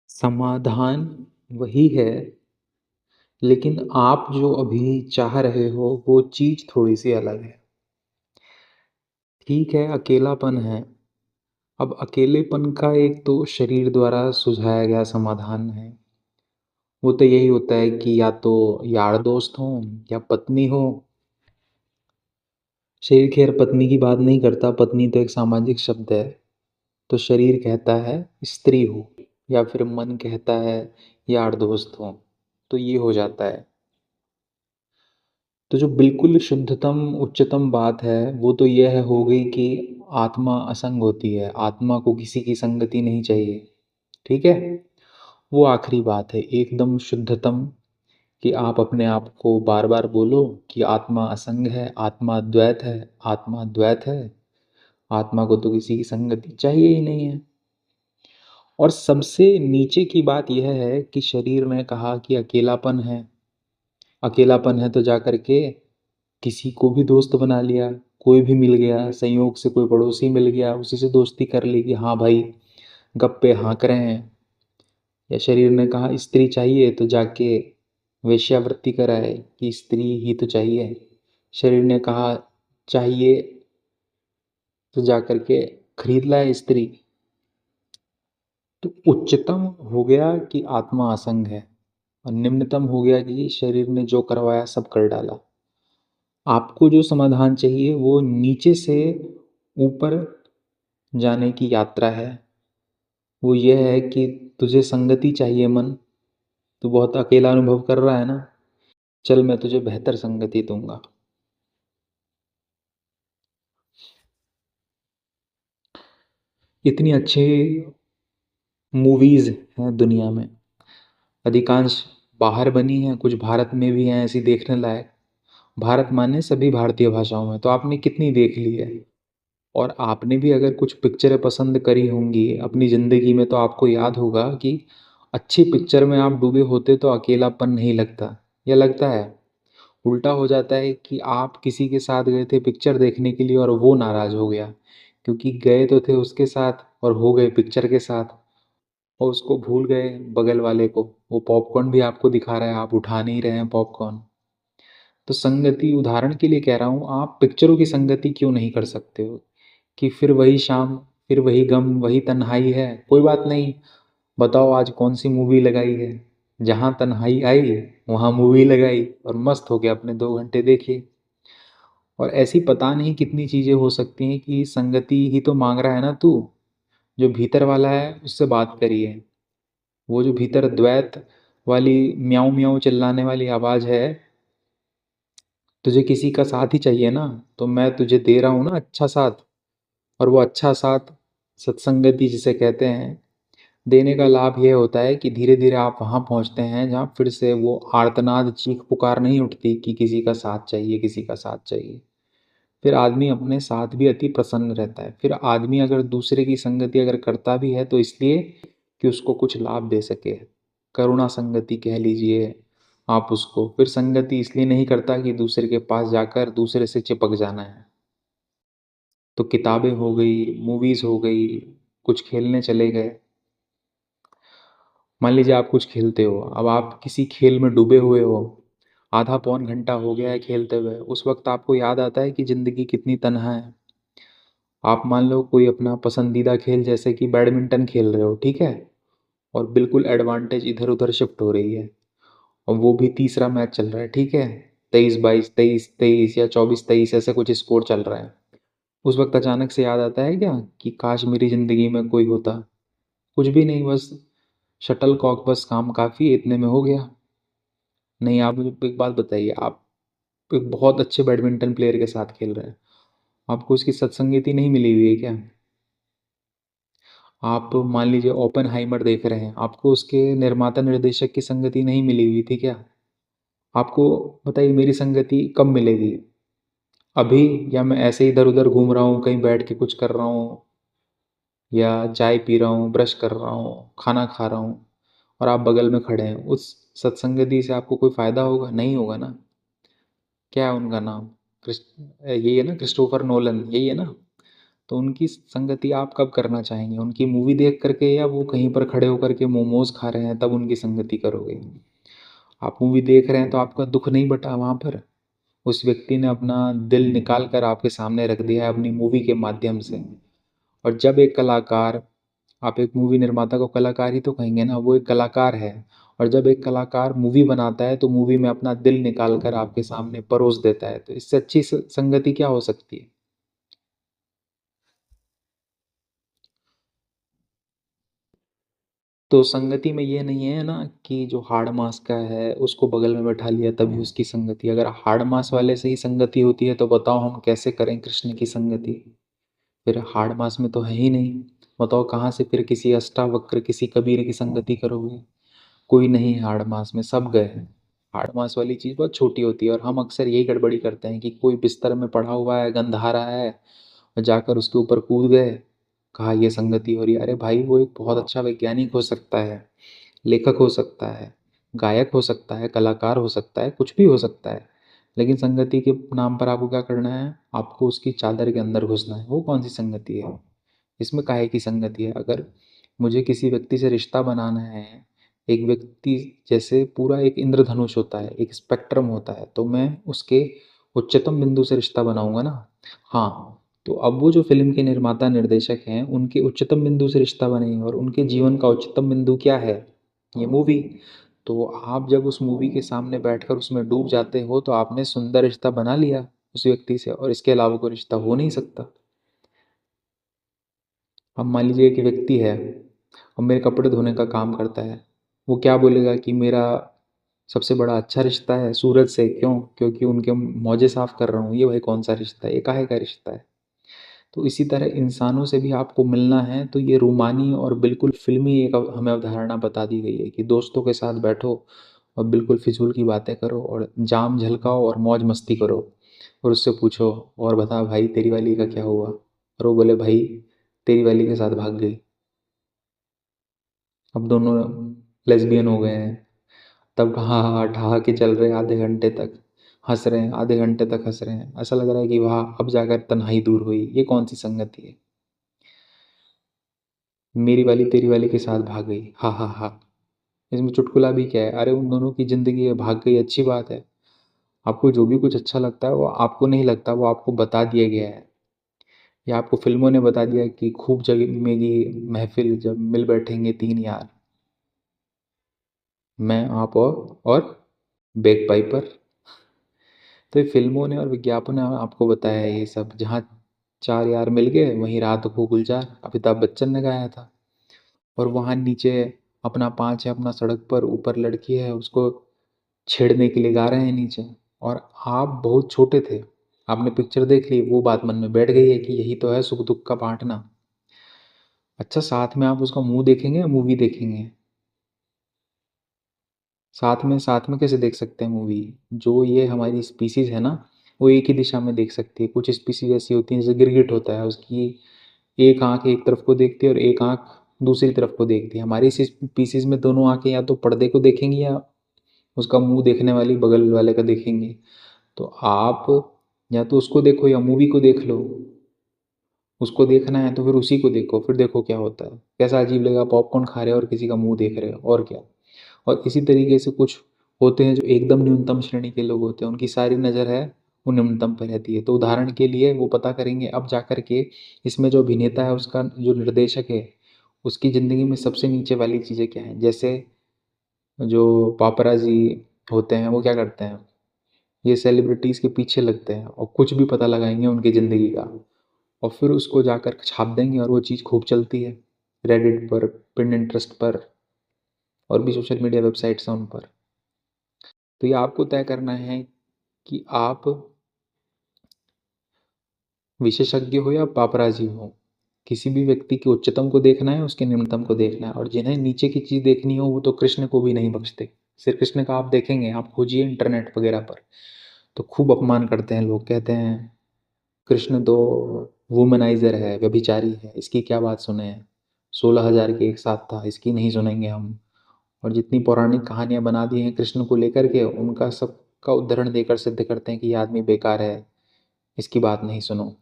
समाधान वही है, लेकिन आप जो अभी चाह रहे हो वो चीज़ थोड़ी-सी अलग है। ठीक है, अकेलापन है। अब अकेलेपन का एक तो शरीर द्वारा सुझाया गया समाधान है। वो तो यही होता है कि या तो यार दोस्त हों या पत्नी हो। शरीर खैर पत्नी की बात नहीं करता, पत्नी तो एक सामाजिक शब्द है। तो शरीर कहता है स्त्री हो या फिर मन कहता है यार दोस्त हो, तो ये हो जाता है। तो जो बिल्कुल शुद्धतम उच्चतम बात है वो तो यह हो गई कि आत्मा असंग होती है, आत्मा को किसी की संगति नहीं चाहिए। ठीक है, वो आखिरी बात है एकदम शुद्धतम, कि आप अपने आप को बार बार बोलो कि आत्मा असंग है, आत्मा द्वैत है, आत्मा द्वैत है। आत्मा को तो किसी की संगति चाहिए ही नहीं है। और सबसे नीचे की बात यह है कि शरीर ने कहा कि अकेलापन है। अकेलापन है तो जा करके किसी को भी दोस्त बना लिया, कोई भी मिल गया, संयोग से कोई पड़ोसी मिल गया, उसी से दोस्ती कर ली कि हाँ भाई गप्पे हाँक रहे हैं। या शरीर ने कहा स्त्री चाहिए तो जाके वेश्यावृत्ति कराए कि स्त्री ही तो चाहिए। शरीर ने कहा चाहिए तो जा करके खरीद लाए स्त्री। तो उच्चतम हो गया कि आत्मा असंग है, और निम्नतम हो गया कि शरीर ने जो करवाया सब कर डाला। आपको जो समाधान चाहिए वो नीचे से ऊपर जाने की यात्रा है। वो ये है कि तुझे संगति चाहिए मन, तू बहुत अकेला अनुभव कर रहा है ना, चल मैं तुझे बेहतर संगति दूंगा। इतनी अच्छी मूवीज हैं दुनिया में, अधिकांश बाहर बनी हैं, कुछ भारत में भी हैं ऐसी देखने लायक। भारत माने सभी भारतीय भाषाओं में, तो आपने कितनी देख ली है। और आपने भी अगर कुछ पिक्चरें पसंद करी होंगी अपनी ज़िंदगी में, तो आपको याद होगा कि अच्छी पिक्चर में आप डूबे होते तो अकेलापन नहीं लगता, या लगता है। उल्टा हो जाता है कि आप किसी के साथ गए थे पिक्चर देखने के लिए और वो नाराज़ हो गया, क्योंकि गए तो थे उसके साथ और हो गए पिक्चर के साथ, और उसको भूल गए बगल वाले को। वो पॉपकॉर्न भी आपको दिखा रहा है, आप उठा नहीं रहे हैं पॉपकॉर्न। तो संगति उदाहरण के लिए कह रहा हूँ, आप पिक्चरों की संगति क्यों नहीं कर सकते हो कि फिर वही शाम, फिर वही गम, वही तन्हाई है, कोई बात नहीं। बताओ आज कौन सी मूवी लगाई है, जहाँ तन्हाई आई वहाँ मूवी लगाई और मस्त हो गया अपने 2 घंटे देखिए। और ऐसी पता नहीं कितनी चीज़ें हो सकती हैं कि संगति ही तो मांग रहा है ना तू। जो भीतर वाला है उससे बात करिए। वो जो भीतर द्वैत वाली म्याऊं म्याऊं चिल्लाने वाली आवाज़ है, तुझे किसी का साथ ही चाहिए ना, तो मैं तुझे दे रहा हूँ ना अच्छा साथ। और वो अच्छा साथ सत्संगति जिसे कहते हैं, देने का लाभ यह होता है कि धीरे धीरे आप वहाँ पहुँचते हैं जहाँ फिर से वो आर्तनाद चीख पुकार नहीं उठती कि किसी का साथ चाहिए, किसी का साथ चाहिए। फिर आदमी अपने साथ भी अति प्रसन्न रहता है। फिर आदमी अगर दूसरे की संगति अगर करता भी है तो इसलिए कि उसको कुछ लाभ दे सके, करुणा संगति कह लीजिए आप उसको। फिर संगति इसलिए नहीं करता कि दूसरे के पास जाकर दूसरे से चिपक जाना है। तो किताबें हो गई, मूवीज़ हो गई, कुछ खेलने चले गए। मान लीजिए आप कुछ खेलते हो, अब आप किसी खेल में डूबे हुए हो, आधा पौन घंटा हो गया है खेलते हुए, उस वक्त आपको याद आता है कि ज़िंदगी कितनी तन्हा है। आप मान लो कोई अपना पसंदीदा खेल जैसे कि बैडमिंटन खेल रहे हो, ठीक है, और बिल्कुल एडवांटेज इधर उधर शिफ्ट हो रही है, और वो भी तीसरा मैच चल रहा है, ठीक है, 23-22, 23-23 या 24-23 ऐसे कुछ स्कोर चल रहा है। उस वक्त अचानक से याद आता है क्या कि काश मेरी ज़िंदगी में कोई होता। कुछ भी नहीं, बस शटल कॉक, बस काम काफ़ी इतने में हो गया। नहीं, आप मुझे एक बात बताइए, आप एक बहुत अच्छे बैडमिंटन प्लेयर के साथ खेल रहे हैं, आपको उसकी सत्संगति नहीं मिली हुई है क्या? आप मान लीजिए ओपेनहाइमर देख रहे हैं, आपको उसके निर्माता निर्देशक की संगति नहीं मिली हुई थी क्या? आपको बताइए मेरी संगति कब मिलेगी? अभी, या मैं ऐसे ही इधर उधर घूम रहा हूँ, कहीं बैठ के कुछ कर रहा हूँ, या चाय पी रहा हूँ, ब्रश कर रहा हूँ, खाना खा रहा हूँ, और आप बगल में खड़े हैं, उस सत्संगति से आपको कोई फायदा होगा? नहीं होगा ना। क्या है उनका नाम? यही है ना, क्रिस्टोफर नोलन, यही है ना। तो उनकी संगति आप कब करना चाहेंगे? उनकी मूवी देख करके या वो कहीं पर खड़े होकर के मोमोज़ खा रहे हैं तब उनकी संगति करोगे? आप मूवी देख रहे हैं तो आपका दुःख नहीं बँटा वहाँ पर? उस व्यक्ति ने अपना दिल निकाल कर आपके सामने रख दिया है अपनी मूवी के माध्यम से। और जब एक कलाकार, आप एक मूवी निर्माता को कलाकार ही तो कहेंगे ना, वो एक कलाकार है। और जब एक कलाकार मूवी बनाता है तो मूवी में अपना दिल निकाल कर आपके सामने परोस देता है, तो इससे अच्छी संगति क्या हो सकती है? तो संगति में ये नहीं है ना कि जो हाड़ मास का है उसको बगल में बैठा लिया तभी उसकी संगति। अगर हाड़ मास वाले से ही संगति होती है तो बताओ हम कैसे करें कृष्ण की संगति? फिर हाड़ मास में तो है ही नहीं। बताओ कहाँ से फिर किसी अष्टावक्र किसी कबीर की संगति करोगे? कोई नहीं है हाड़ मास में, सब गए हैं। हाड़ मास वाली चीज़ बहुत छोटी होती है और हम अक्सर यही गड़बड़ी करते हैं कि कोई बिस्तर में पड़ा हुआ है, गंध आ रहा है और जाकर उसके ऊपर कूद गए, कहा ये संगति हो रही है। अरे भाई वो एक बहुत अच्छा वैज्ञानिक हो सकता है, लेखक हो सकता है, गायक हो सकता है, कलाकार हो सकता है, कुछ भी हो सकता है। लेकिन संगति के नाम पर आपको क्या करना है? आपको उसकी चादर के अंदर घुसना है। वो कौन सी संगति है? इसमें काहे की संगति है? अगर मुझे किसी व्यक्ति से रिश्ता बनाना है, एक व्यक्ति जैसे पूरा एक इंद्रधनुष होता है, एक स्पेक्ट्रम होता है, तो मैं उसके उच्चतम बिंदु से रिश्ता बनाऊंगा ना। हाँ, तो अब वो जो फिल्म के निर्माता निर्देशक हैं उनके उच्चतम बिंदु से रिश्ता बनेगा और उनके जीवन का उच्चतम बिंदु क्या है? ये मूवी। तो आप जब उस मूवी के सामने बैठकर उसमें डूब जाते हो तो आपने सुंदर रिश्ता बना लिया उस व्यक्ति से, और इसके अलावा कोई रिश्ता हो नहीं सकता। अब मान लीजिए कि व्यक्ति है और मेरे कपड़े धोने का काम करता है, वो क्या बोलेगा कि मेरा सबसे बड़ा अच्छा रिश्ता है सूरज से। क्यों? क्योंकि उनके मौजे साफ कर रहा हूँ। ये भाई कौन सा रिश्ता है? ये काहे का रिश्ता है? तो इसी तरह इंसानों से भी आपको मिलना है तो ये रूमानी और बिल्कुल फिल्मी एक हमें अवधारणा बता दी गई है कि दोस्तों के साथ बैठो और बिल्कुल फिजूल की बातें करो और जाम झलकाओ और मौज मस्ती करो। और उससे पूछो और बता भाई तेरी वाली का क्या हुआ, और वो बोले भाई तेरी वाली के साथ भाग गई। अब दोनों लेस्बियन हो गए हैं। तब हाँ हाँ ठहा के चल रहे हैं आधे घंटे तक, हंस रहे हैं आधे घंटे तक, हंस रहे हैं, ऐसा लग रहा है कि वाह अब जाकर तन्हाई दूर हुई। ये कौन सी संगति है? मेरी वाली तेरी वाली के साथ भाग गई, हा हा हा। इसमें चुटकुला भी क्या है? अरे उन दोनों की जिंदगी है, भाग गई, अच्छी बात है। आपको जो भी कुछ अच्छा लगता है वो आपको नहीं लगता, वो आपको बता दिया गया है, या आपको फिल्मों ने बता दिया कि खूब जगेगी महफिल जब मिल बैठेंगे तीन यार, मैं आप और बैग पाइपर। तो ये फिल्मों ने और विज्ञापन ने आपको बताया है ये सब। जहाँ चार यार मिल गए वहीं रात को गुलजार अमिताभ बच्चन ने गाया था। और वहाँ नीचे अपना पाँच है, अपना सड़क पर, ऊपर लड़की है, उसको छेड़ने के लिए गा रहे हैं नीचे। और आप बहुत छोटे थे, आपने पिक्चर देख ली, वो बात मन में बैठ गई है कि यही तो है सुख दुख का बांटना। अच्छा साथ में आप उसका मुंह देखेंगे या मूवी देखेंगे? साथ में कैसे देख सकते हैं मूवी? जो ये हमारी स्पीसीज है ना, वो एक ही दिशा में देख सकती है। कुछ स्पीसीज ऐसी होती हैं जैसे गिरगिट होता है, उसकी एक आंख एक तरफ को देखती है और एक आंख दूसरी तरफ को देखती है। हमारी इस स्पीसीज में दोनों आंखें या तो पर्दे को देखेंगी या उसका मुंह देखने वाली बगल वाले का देखेंगे। तो आप या तो उसको देखो या मूवी को देख लो। उसको देखना है तो फिर उसी को देखो, फिर देखो क्या होता है। कैसा अजीब लगेगा, पॉपकॉर्न खा रहे हो और किसी का मुंह देख रहे हो, और क्या। और इसी तरीके से कुछ होते हैं जो एकदम न्यूनतम श्रेणी के लोग होते हैं, उनकी सारी नज़र है वो न्यूनतम पर रहती है। तो उदाहरण के लिए वो पता करेंगे अब जा कर के इसमें जो अभिनेता है उसका जो निर्देशक है उसकी ज़िंदगी में सबसे नीचे वाली चीज़ें क्या हैं। जैसे जो पापराजी होते हैं वो क्या करते हैं, ये सेलिब्रिटीज़ के पीछे लगते हैं और कुछ भी पता लगाएंगे उनकी ज़िंदगी का, और फिर उसको जाकर छाप देंगे और वो चीज़ खूब चलती है रेडिट पर, पिनिंटरेस्ट पर, और भी सोशल मीडिया वेबसाइट्स हैं उन पर। तो ये आपको तय करना है कि आप विशेषज्ञ हो या पापराजी हो। किसी भी व्यक्ति के उच्चतम को देखना है, उसके निम्नतम को देखना है, और जिन्हें नीचे की चीज़ देखनी हो वो तो कृष्ण को भी नहीं बख्शते। श्री कृष्ण का आप देखेंगे, आप खोजिए इंटरनेट वगैरह पर, तो खूब अपमान करते हैं लोग, कहते हैं कृष्ण तो वुमनाइजर है, व्यभिचारी है, इसकी क्या बात सुने। 16,000 के एक साथ था, इसकी नहीं सुनेंगे हम। और जितनी पौराणिक कहानियाँ बना दी हैं कृष्ण को लेकर के, उनका सबका उदाहरण देकर सिद्ध करते हैं कि ये आदमी बेकार है, इसकी बात नहीं सुनो।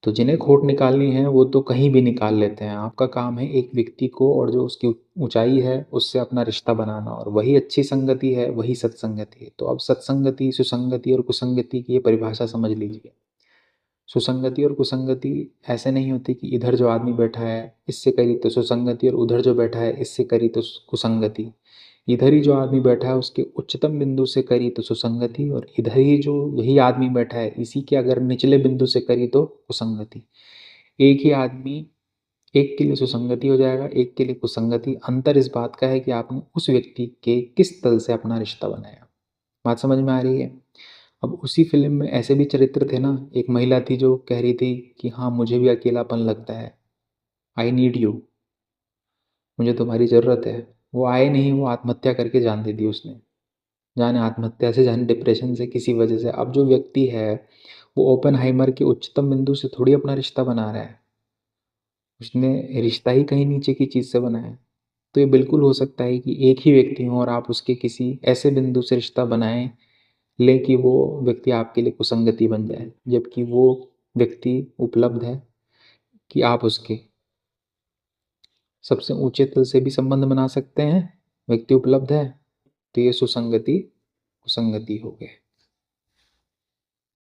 तो जिन्हें खोट निकालनी है वो तो कहीं भी निकाल लेते हैं। आपका काम है एक व्यक्ति को और जो उसकी ऊँचाई है उससे अपना रिश्ता बनाना, और वही अच्छी संगति है, वही सत्संगति है। तो अब सत्संगति, सुसंगति और कुसंगति की ये परिभाषा समझ लीजिए। सुसंगति और कुसंगति ऐसे नहीं होती कि इधर जो आदमी बैठा है इससे करी तो सुसंगति और उधर जो बैठा है इससे करी तो कुसंगति। इधर ही जो आदमी बैठा है उसके उच्चतम बिंदु से करी तो सुसंगति, और इधर ही जो यही आदमी बैठा है इसी के अगर निचले बिंदु से करी तो कुसंगति। एक ही आदमी, एक के लिए सुसंगति हो जाएगा, एक के लिए कुसंगति। अंतर इस बात का है कि आपने उस व्यक्ति के किस तल से अपना रिश्ता बनाया। बात समझ में आ रही है? अब उसी फ़िल्म में ऐसे भी चरित्र थे ना, एक महिला थी जो कह रही थी कि हाँ, मुझे भी अकेलापन लगता है, आई नीड यू, मुझे तुम्हारी ज़रूरत है। वो आए नहीं, वो आत्महत्या करके जान दे दी उसने। जाने आत्महत्या से, जाने डिप्रेशन से, किसी वजह से। अब जो व्यक्ति है, वो ओपेनहाइमर के उच्चतम बिंदु से थोड़ी अपना रिश्ता बना रहा है, उसने रिश्ता ही कहीं नीचे की चीज़ से बनाया है। तो ये बिल्कुल हो सकता है कि एक ही व्यक्ति हो और आप उसके किसी ऐसे बिंदु से रिश्ता बनाएँ ले कि वो व्यक्ति आपके लिए कुसंगति बन जाए, जबकि वो व्यक्ति उपलब्ध है कि आप उसके सबसे ऊँचे तल से भी संबंध बना सकते हैं, व्यक्ति उपलब्ध है, तो ये सुसंगति, कुसंगति हो गए।